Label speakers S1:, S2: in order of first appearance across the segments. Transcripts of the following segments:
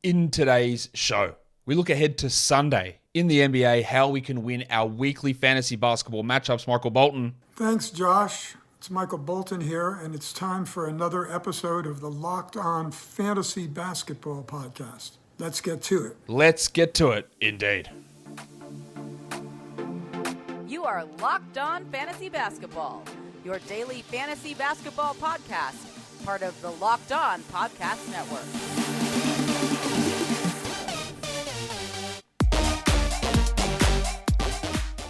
S1: In today's show, we look ahead to Sunday in the NBA, how we can win our weekly fantasy basketball matchups. Michael Bolton.
S2: Thanks, Josh. It's Michael Bolton here, and it's time for another episode of the Locked On Fantasy Basketball Podcast. Let's get to it.
S1: Let's get to it, indeed.
S3: You are Locked On Fantasy Basketball, your daily fantasy basketball podcast, part of the Locked On Podcast Network.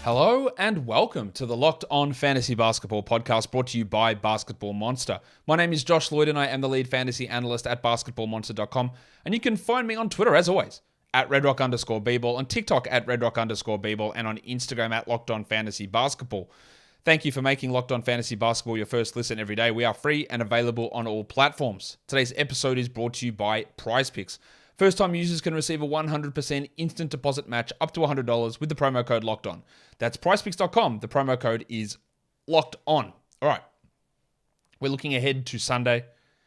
S1: Hello and welcome to the Locked On Fantasy Basketball Podcast, brought to you by Basketball Monster. My name is Josh Lloyd and I am the lead fantasy analyst at basketballmonster.com, and you can find me on Twitter as always at redrock_bball, on TikTok at redrock_bball, and on Instagram at Locked On Fantasy Basketball. Thank you for making Locked On Fantasy Basketball your first listen every day. We are free and available on all platforms. Today's episode is brought to you by PrizePicks. First-time users can receive a 100% instant deposit match up to $100 with the promo code Locked On. That's PrizePicks.com. The promo code is Locked On. All right. We're looking ahead to Sunday,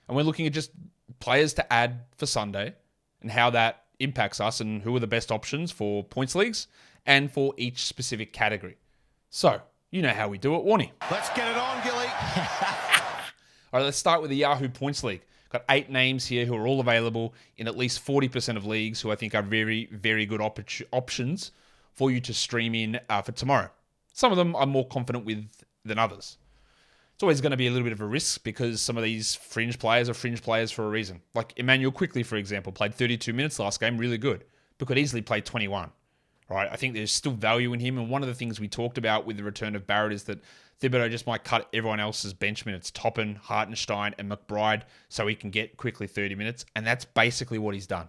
S1: and we're looking at just players to add for Sunday and how that impacts us and who are the best options for points leagues and for each specific category. So, you know how we do it, Warnie.
S4: Let's get it on, Gilly.
S1: All right, let's start with the Yahoo Points League. Got 8 names here who are all available in at least 40% of leagues, who I think are very, very good options for you to stream in for tomorrow. Some of them I'm more confident with than others. It's always going to be a little bit of a risk because some of these fringe players are fringe players for a reason. Like Emmanuel Quickly, for example, played 32 minutes last game, really good, but could easily play 21. Right? I think there's still value in him, and one of the things we talked about with the return of Barrett is that Thibodeau just might cut everyone else's bench minutes, Toppin, Hartenstein, and McBride, so he can get Quickly 30 minutes, and that's basically what he's done.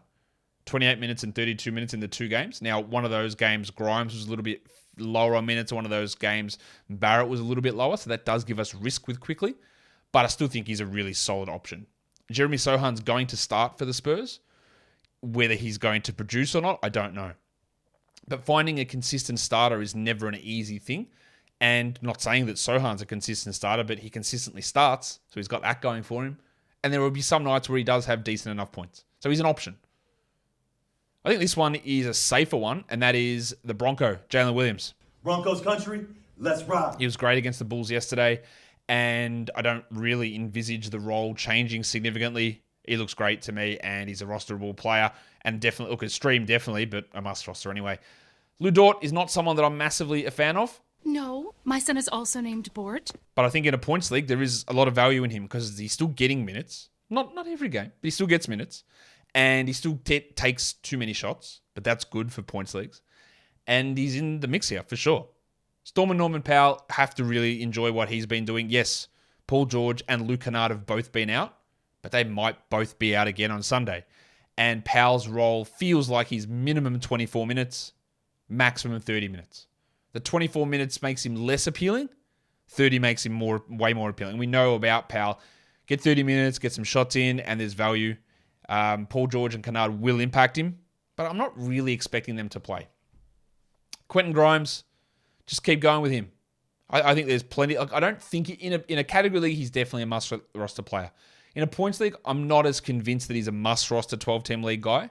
S1: 28 minutes and 32 minutes in the 2 games. Now, one of those games, Grimes was a little bit lower on minutes. One of those games, Barrett was a little bit lower, so that does give us risk with Quickly, but I still think he's a really solid option. Jeremy Sohan's going to start for the Spurs. Whether he's going to produce or not, I don't know. But finding a consistent starter is never an easy thing. And not saying that Sohan's a consistent starter, but he consistently starts, so he's got that going for him. And there will be some nights where he does have decent enough points. So he's an option. I think this one is a safer one, and that is the Bronco, Jalen Williams.
S4: Broncos country, let's ride.
S1: He was great against the Bulls yesterday, and I don't really envisage the role changing significantly. He looks great to me, and he's a rosterable player, and definitely, look at stream, definitely, but a must roster anyway. Lou Dort is not someone that I'm massively a fan of.
S5: No, my son is also named Bort.
S1: But I think in a points league, there is a lot of value in him because he's still getting minutes. Not every game, but he still gets minutes. And he still takes too many shots, but that's good for points leagues. And he's in the mix here, for sure. Storm and Norman Powell have to really enjoy what he's been doing. Yes, Paul George and Luke Kennard have both been out, but they might both be out again on Sunday. And Powell's role feels like he's minimum 24 minutes, maximum 30 minutes. The 24 minutes makes him less appealing. 30 makes him way more appealing. We know about Powell. Get 30 minutes, get some shots in, and there's value. Paul George and Kennard will impact him, but I'm not really expecting them to play. Quentin Grimes, just keep going with him. I think there's plenty. I don't think in a category league, he's definitely a must roster player. In a points league, I'm not as convinced that he's a must roster 12-team league guy,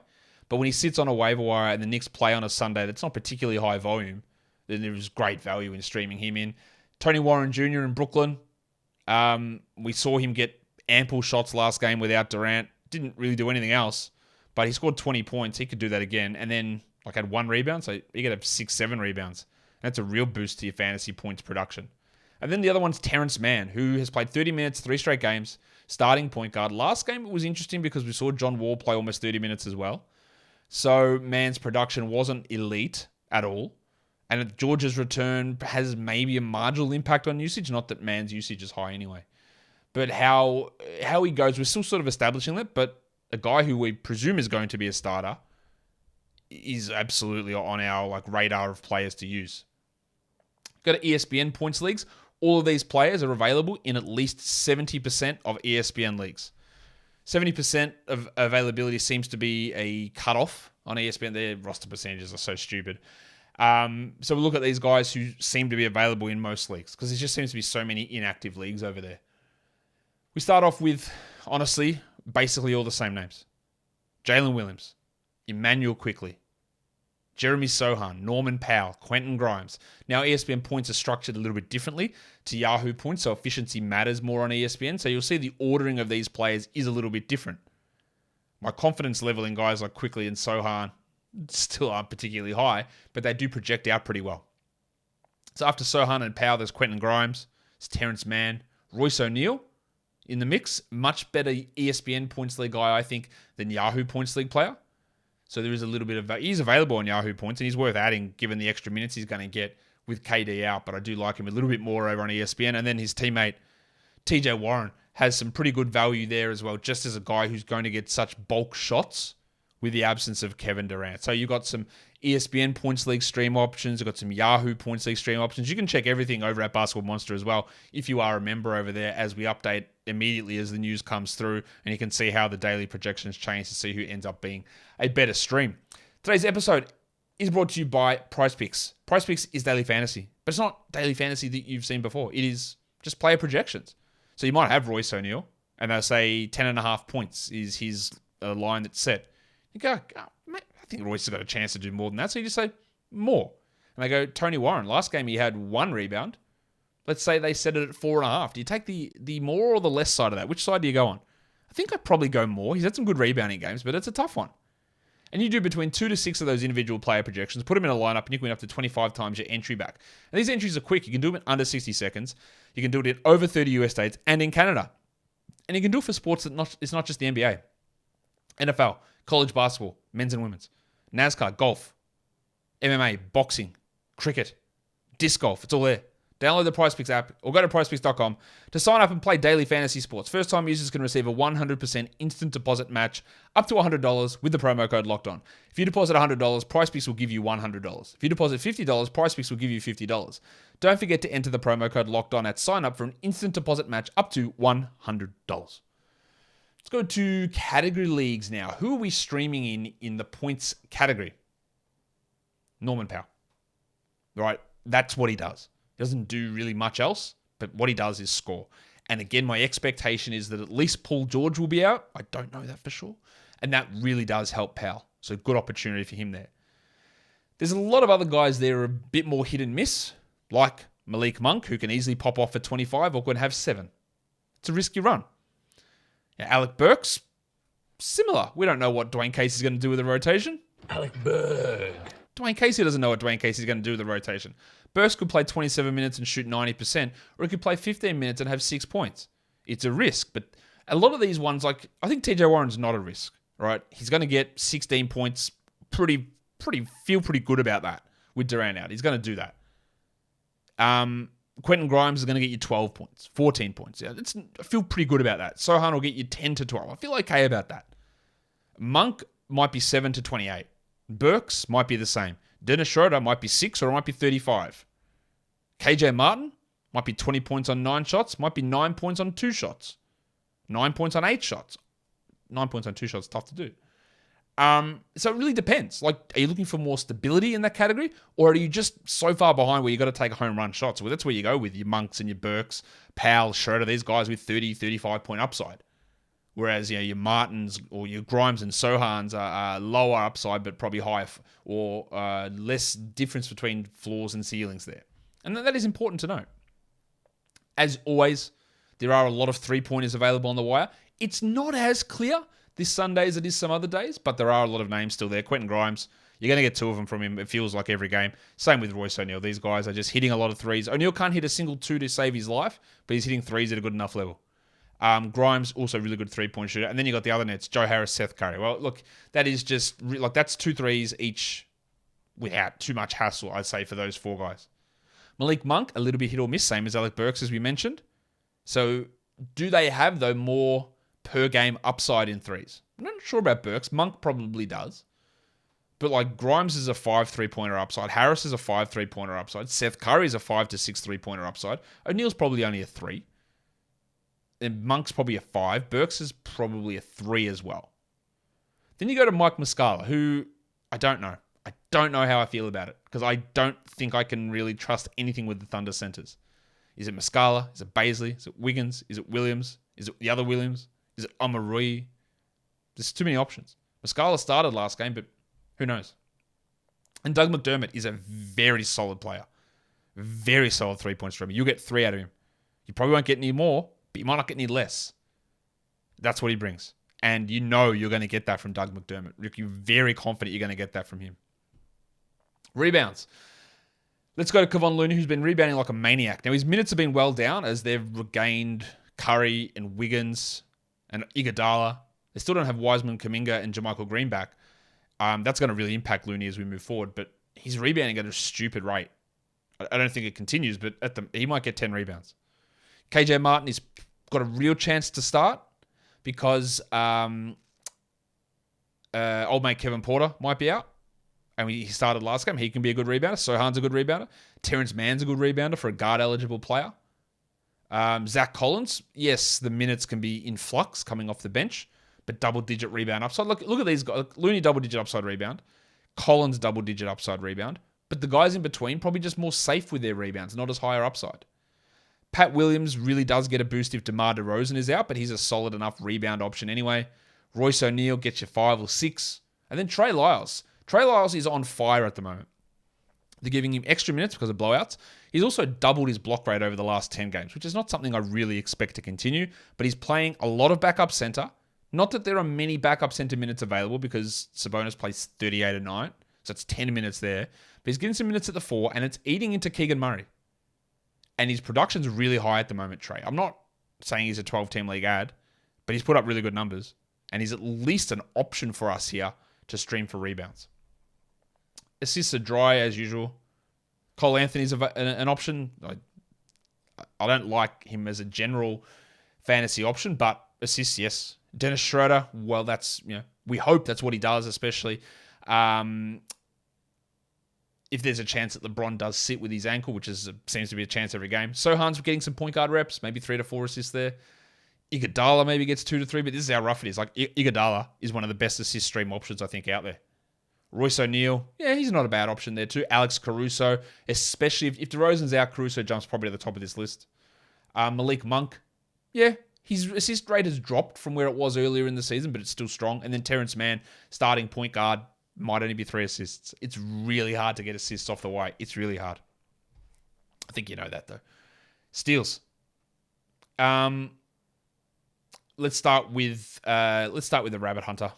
S1: but when he sits on a waiver wire and the Knicks play on a Sunday that's not particularly high volume, then there's great value in streaming him in. Tony Warren Jr. in Brooklyn. We saw him get ample shots last game without Durant. Didn't really do anything else, but he scored 20 points. He could do that again. And then had 1 rebound, so he could have 6-7 rebounds. That's a real boost to your fantasy points production. And then the other one's Terrence Mann, who has played 30 minutes, 3 straight games, starting point guard. Last game it was interesting because we saw John Wall play almost 30 minutes as well. So Mann's production wasn't elite at all. And George's return has maybe a marginal impact on usage. Not that Mann's usage is high anyway. But how he goes, we're still sort of establishing that. But a guy who we presume is going to be a starter is absolutely on our radar of players to use. Go to ESPN points leagues. All of these players are available in at least 70% of ESPN leagues. 70% of availability seems to be a cutoff on ESPN. Their roster percentages are so stupid. So we look at these guys who seem to be available in most leagues because there just seems to be so many inactive leagues over there. We start off with, honestly, basically all the same names. Jalen Williams. Emmanuel Quickly, Jeremy Sohan, Norman Powell, Quentin Grimes. Now, ESPN points are structured a little bit differently to Yahoo points, so efficiency matters more on ESPN. So you'll see the ordering of these players is a little bit different. My confidence level in guys like Quickly and Sohan still aren't particularly high, but they do project out pretty well. So after Sohan and Powell, there's Quentin Grimes, there's Terrence Mann, Royce O'Neal in the mix. Much better ESPN points league guy, I think, than Yahoo points league player. So there is a little bit of... He's available on Yahoo points, and he's worth adding given the extra minutes he's going to get with KD out, but I do like him a little bit more over on ESPN. And then his teammate, TJ Warren, has some pretty good value there as well, just as a guy who's going to get such bulk shots with the absence of Kevin Durant. So you've got some ESPN Points League stream options. You've got some Yahoo Points League stream options. You can check everything over at Basketball Monster as well if you are a member over there, as we update immediately as the news comes through, and you can see how the daily projections change to see who ends up being a better stream. Today's episode is brought to you by PrizePicks. PrizePicks is daily fantasy, but it's not daily fantasy that you've seen before. It is just player projections. So you might have Royce O'Neal, and they'll say 10.5 points is his line that's set. You go, oh, mate, I think Royce has got a chance to do more than that. So you just say more. And they go, Tony Warren, last game he had 1 rebound. Let's say they set it at 4.5. Do you take the more or the less side of that? Which side do you go on? I think I'd probably go more. He's had some good rebounding games, but it's a tough one. And you do between 2 to 6 of those individual player projections, put them in a lineup, and you can win up to 25 times your entry back. And these entries are quick. You can do them in under 60 seconds. You can do it in over 30 US states and in Canada. And you can do it for sports that it's not just the NBA. NFL, college basketball, men's and women's, NASCAR, golf, MMA, boxing, cricket, disc golf. It's all there. Download the PrizePicks app or go to PrizePicks.com to sign up and play daily fantasy sports. First-time users can receive a 100% instant deposit match up to $100 with the promo code LOCKEDON. If you deposit $100, PrizePicks will give you $100. If you deposit $50, PrizePicks will give you $50. Don't forget to enter the promo code LOCKEDON at sign up for an instant deposit match up to $100. Let's go to category leagues now. Who are we streaming in the points category? Norman Powell. Right, that's what he does. He doesn't do really much else, but what he does is score. And again, my expectation is that at least Paul George will be out. I don't know that for sure. And that really does help Powell. So good opportunity for him there. There's a lot of other guys there who are a bit more hit and miss, like Malik Monk, who can easily pop off for 25 or could have 7. It's a risky run. Now, Alec Burks, similar. We don't know what Dwayne Casey's going to do with the rotation.
S6: Alec Burke.
S1: Dwayne Casey doesn't know what Dwayne Casey's going to do with the rotation. Burks could play 27 minutes and shoot 90%, or he could play 15 minutes and have 6 points. It's a risk, but a lot of these ones, like, I think TJ Warren's not a risk, right? He's going to get 16 points, feel pretty good about that with Durant out. He's going to do that. Quentin Grimes is going to get you 12 points, 14 points. Yeah, I feel pretty good about that. Sohan will get you 10 to 12. I feel okay about that. Monk might be 7 to 28. Burks might be the same. Dennis Schroeder might be 6 or it might be 35. KJ Martin might be 20 points on 9 shots, might be 9 points on 2 shots. 9 points on 8 shots. 9 points on 2 shots, tough to do. So it really depends. Like, are you looking for more stability in that category, or are you just so far behind where you got to take home run shots? Well, that's where you go with your Monks and your Burks, Powell, Schroeder, these guys with 30, 35 point upside. Whereas, you know, your Martins or your Grimes and Sohans are lower upside, but probably higher or less difference between floors and ceilings there. And that is important to know. As always, there are a lot of 3-pointers available on the wire. It's not as clear this Sunday as it is some other days, but there are a lot of names still there. Quentin Grimes, you're going to get 2 of them from him, it feels like, every game. Same with Royce O'Neal. These guys are just hitting a lot of threes. O'Neal can't hit a single 2 to save his life, but he's hitting threes at a good enough level. Grimes, also really good 3-point shooter. And then you got the other nets, Joe Harris, Seth Curry. Well, look, that is just, like, that's 2 threes each without too much hassle, I'd say, for those 4 guys. Malik Monk, a little bit hit or miss, same as Alec Burks, as we mentioned. So do they have, though, more per game upside in threes? I'm not sure about Burks. Monk probably does. But, like, Grimes is a 5 3-pointer upside. Harris is a 5 3-pointer upside. Seth Curry is a 5 to 6 3-pointer upside. O'Neal's probably only a 3. And Monk's probably a 5. Burks is probably a 3 as well. Then you go to Mike Muscala, who I don't know. I don't know how I feel about it, because I don't think I can really trust anything with the Thunder centers. Is it Muscala? Is it Baisley? Is it Wiggins? Is it Williams? Is it the other Williams? Is it Omarui? There's too many options. Muscala started last game, but Who knows? And Doug McDermott is a very solid player. Very solid three-point streamer. You'll get 3 out of him. You probably won't get any more, but you might not get any less. That's what he brings. And you know you're going to get that from Doug McDermott. You're very confident you're going to get that from him. Rebounds. Let's go to Kevon Looney, who's been rebounding like a maniac. Now, his minutes have been well down as they've regained Curry and Wiggins and Iguodala. They still don't have Wiseman, Kuminga, and JaMychal Green back. That's going to really impact Looney as we move forward, but he's rebounding at a stupid rate. I don't think it continues, but he might get 10 rebounds. KJ Martin has got a real chance to start because old mate Kevin Porter might be out. And he started last game. He can be a good rebounder. Sohan's a good rebounder. Terrence Mann's a good rebounder for a guard-eligible player. Zach Collins, yes, the minutes can be in flux coming off the bench, but double-digit rebound upside. Look at these guys. Looney, double-digit upside rebound. Collins, double-digit upside rebound. But the guys in between probably just more safe with their rebounds, not as higher upside. Pat Williams really does get a boost if DeMar DeRozan is out, but he's a solid enough rebound option anyway. Royce O'Neal gets you 5 or 6. And then Trey Lyles. Trey Lyles is on fire at the moment. They're giving him extra minutes because of blowouts. He's also doubled his block rate over the last 10 games, which is not something I really expect to continue, but he's playing a lot of backup center. Not that there are many backup center minutes available because Sabonis plays 38 a night, so it's 10 minutes there. But he's getting some minutes at the 4, and it's eating into Keegan Murray. And his production's really high at the moment, Trey. I'm not saying he's a 12-team league ad, but he's put up really good numbers, and he's at least an option for us here to stream for rebounds. Assists are dry as usual. Cole Anthony's an option. I don't like him as a general fantasy option, but assists, yes. Dennis Schroeder, well, we hope that's what he does, especially if there's a chance that LeBron does sit with his ankle, which seems to be a chance every game. Sohan's getting some point guard reps, maybe 3 to 4 assists there. Iguodala maybe gets 2 to 3, but this is how rough it is. Like Iguodala is one of the best assist stream options I think out there. Royce O'Neal, yeah, he's not a bad option there too. Alex Caruso, especially if DeRozan's out, Caruso jumps probably to the top of this list. Malik Monk, yeah, his assist rate has dropped from where it was earlier in the season, but it's still strong. And then Terrence Mann, starting point guard, might only be 3 assists. It's really hard to get assists off the way. It's really hard. I think you know that though. Steals. Let's start with the Rabbit Hunter.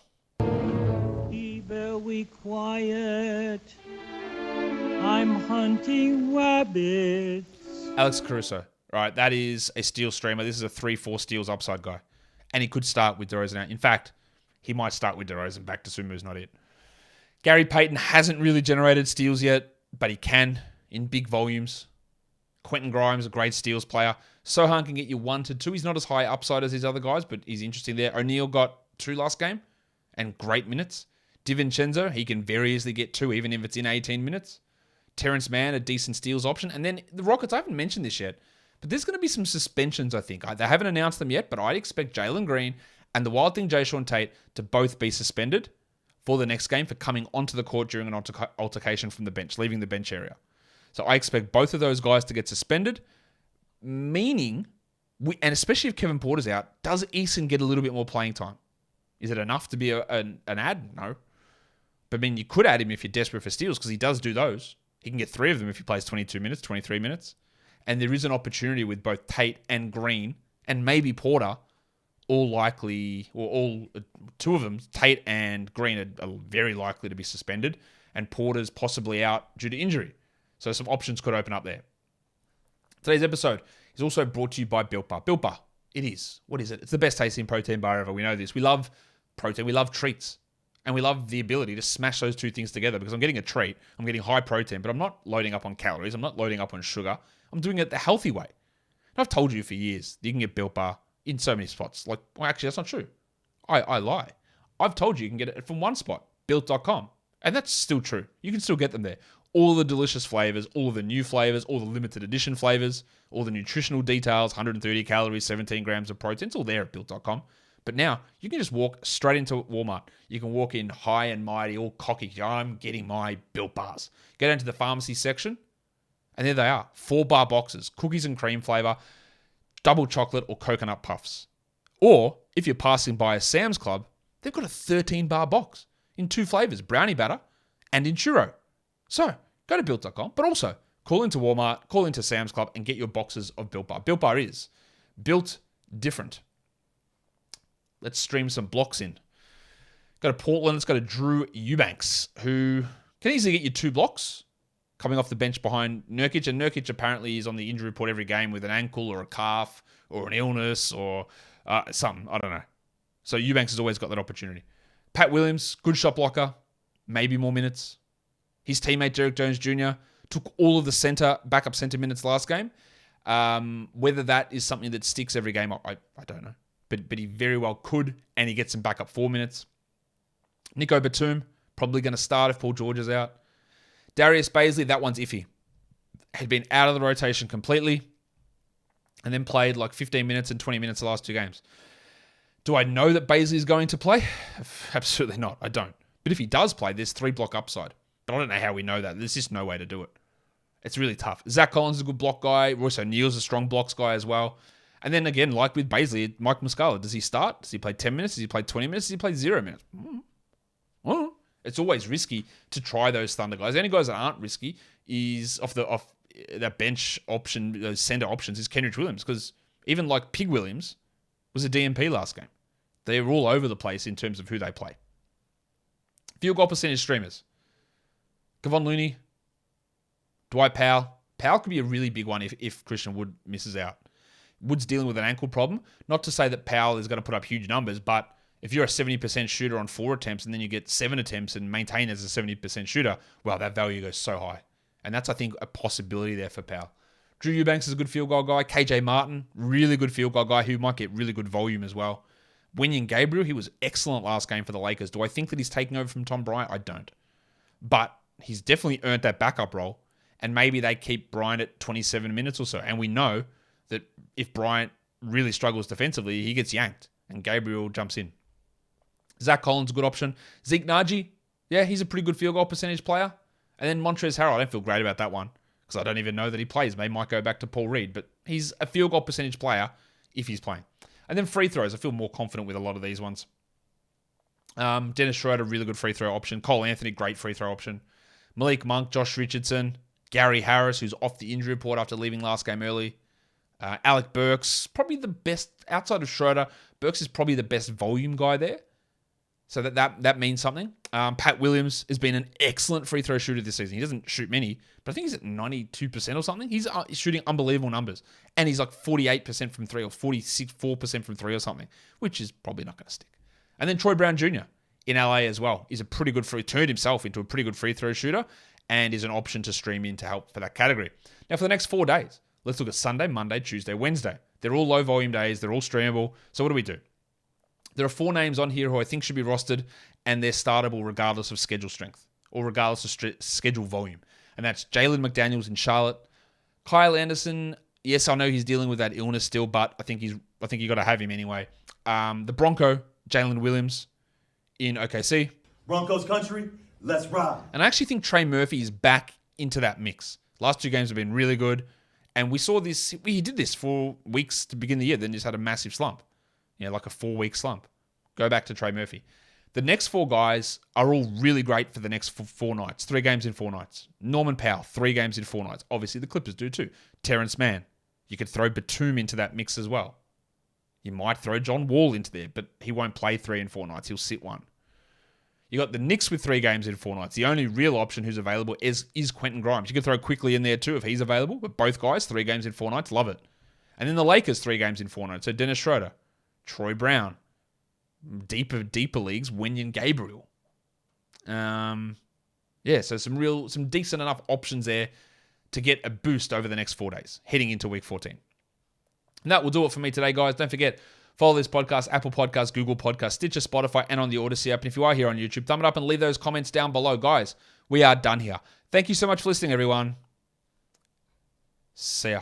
S6: Be very quiet. I'm hunting rabbits.
S1: Alex Caruso. Right, that is a steal streamer. This is a 3-4 steals upside guy. And he could start with DeRozan out. In fact, he might start with DeRozan. Back to Sumu's not it. Gary Payton hasn't really generated steals yet, but he can in big volumes. Quentin Grimes, a great steals player. Sohan can get you 1 to 2. He's not as high upside as these other guys, but he's interesting there. O'Neal got 2 last game and great minutes. DiVincenzo, he can very easily get 2, even if it's in 18 minutes. Terrence Mann, a decent steals option. And then the Rockets, I haven't mentioned this yet, but there's going to be some suspensions, I think. They haven't announced them yet, but I'd expect Jalen Green and the Wild Thing Jayshawn Tate to both be suspended for the next game for coming onto the court during an altercation from the bench, leaving the bench area. So I expect both of those guys to get suspended, meaning, and especially if Kevin Porter's out, does Eason get a little bit more playing time? Is it enough to be an ad? No. But I mean, you could add him if you're desperate for steals because he does do those. He can get 3 of them if he plays 22 minutes, 23 minutes. And there is an opportunity with both Tate and Green, and maybe Porter, all 2 of them, Tate and Green, are very likely to be suspended, and Porter's possibly out due to injury. So some options could open up there. Today's episode is also brought to you by Built Bar. Built Bar, it is. What is it? It's the best tasting protein bar ever. We know this. We love protein. We love treats. And we love the ability to smash those 2 things together because I'm getting a treat. I'm getting high protein, but I'm not loading up on calories. I'm not loading up on sugar. I'm doing it the healthy way. And I've told you for years that you can get Built Bar in so many spots. Well, actually, that's not true. I lie. I've told you can get it from one spot, built.com. And that's still true. You can still get them there. All the delicious flavors, all of the new flavors, all the limited edition flavors, all the nutritional details, 130 calories, 17 grams of protein. It's all there at built.com. But now you can just walk straight into Walmart. You can walk in high and mighty, all cocky. I'm getting my Built Bars. Go down to the pharmacy section, and there they are. 4-bar boxes, cookies and cream flavor, double chocolate or coconut puffs. Or if you're passing by a Sam's Club, they've got a 13-bar box. in 2 flavors, brownie batter and in churro. So go to built.com, but also call into Walmart, call into Sam's Club, and get your boxes of Built Bar. Built Bar is built different. Let's stream some blocks in. Go to Portland. Let's go to Drew Eubanks, who can easily get you 2 blocks coming off the bench behind Nurkic. And Nurkic apparently is on the injury report every game with an ankle or a calf or an illness or something. I don't know. So Eubanks has always got that opportunity. Pat Williams, good shot blocker, maybe more minutes. His teammate Derek Jones Jr. took all of the backup center minutes last game. Whether that is something that sticks every game, I don't know. But he very well could, and he gets some backup 4 minutes. Nico Batum, probably going to start if Paul George is out. Darius Baisley, that one's iffy. Had been out of the rotation completely and then played like 15 minutes and 20 minutes the last 2 games. Do I know that Baisley is going to play? Absolutely not. I don't. But if he does play, there's 3 block upside. But I don't know how we know that. There's just no way to do it. It's really tough. Zach Collins is a good block guy. Royce O'Neal's a strong blocks guy as well. And then again, like with Baisley, Mike Muscala, does he start? Does he play 10 minutes? Does he play 20 minutes? Does he play 0 minutes? It's always risky to try those Thunder guys. The only guys that aren't risky is off that bench option, those center options, is Kenrich Williams. Because even like Pig Williams was a DMP last game. They're all over the place in terms of who they play. Field goal percentage streamers. Kevon Looney, Dwight Powell. Powell could be a really big one if Christian Wood misses out. Wood's dealing with an ankle problem. Not to say that Powell is going to put up huge numbers, but if you're a 70% shooter on 4 attempts and then you get 7 attempts and maintain as a 70% shooter, well, that value goes so high. And that's, I think, a possibility there for Powell. Drew Eubanks is a good field goal guy. KJ Martin, really good field goal guy who might get really good volume as well. Wenyen Gabriel, he was excellent last game for the Lakers. Do I think that he's taking over from Tom Bryant? I don't. But he's definitely earned that backup role. And maybe they keep Bryant at 27 minutes or so. And we know that if Bryant really struggles defensively, he gets yanked and Gabriel jumps in. Zach Collins, a good option. Zeke Naji, yeah, he's a pretty good field goal percentage player. And then Montrezl Harrell, I don't feel great about that one because I don't even know that he plays. Maybe might go back to Paul Reed, but he's a field goal percentage player if he's playing. And then free throws, I feel more confident with a lot of these ones. Dennis Schroeder, really good free throw option. Cole Anthony, great free throw option. Malik Monk, Josh Richardson, Gary Harris, who's off the injury report after leaving last game early. Alec Burks, probably the best, outside of Schroeder, Burks is probably the best volume guy there. So that means something. Pat Williams has been an excellent free throw shooter this season. He doesn't shoot many, but I think he's at 92% or something. He's shooting unbelievable numbers. And he's like 48% from 3 or 4% from 3 or something, which is probably not going to stick. And then Troy Brown Jr. in LA as well is a pretty good turned himself into a pretty good free throw shooter and is an option to stream in to help for that category. Now for the next 4 days, let's look at Sunday, Monday, Tuesday, Wednesday. They're all low volume days. They're all streamable. So what do? There are 4 names on here who I think should be rostered, and they're startable regardless of schedule strength or regardless of schedule volume. And that's Jalen McDaniels in Charlotte. Kyle Anderson, yes, I know he's dealing with that illness still, but I think you got to have him anyway. The Bronco, Jalen Williams in OKC.
S4: Broncos country, let's ride.
S1: And I actually think Trey Murphy is back into that mix. Last 2 games have been really good, and we saw this. He did this for weeks to begin the year, then just had a massive slump. Like a 4-week slump. Go back to Trey Murphy. The next 4 guys are all really great for the next 4 nights. 3 games in 4 nights. Norman Powell, 3 games in 4 nights. Obviously, the Clippers do too. Terrence Mann. You could throw Batum into that mix as well. You might throw John Wall into there, but he won't play 3 in 4 nights. He'll sit 1. You got the Knicks with 3 games in 4 nights. The only real option who's available is Quentin Grimes. You could throw Quickly in there too if he's available, but both guys, 3 games in 4 nights. Love it. And then the Lakers, 3 games in 4 nights. So Dennis Schroeder. Troy Brown, deeper leagues, Wenyen Gabriel. So some decent enough options there to get a boost over the next 4 days, heading into week 14. And that will do it for me today, guys. Don't forget, follow this podcast, Apple Podcasts, Google Podcasts, Stitcher, Spotify, and on the Odyssey app. And if you are here on YouTube, thumb it up and leave those comments down below. Guys, we are done here. Thank you so much for listening, everyone. See ya.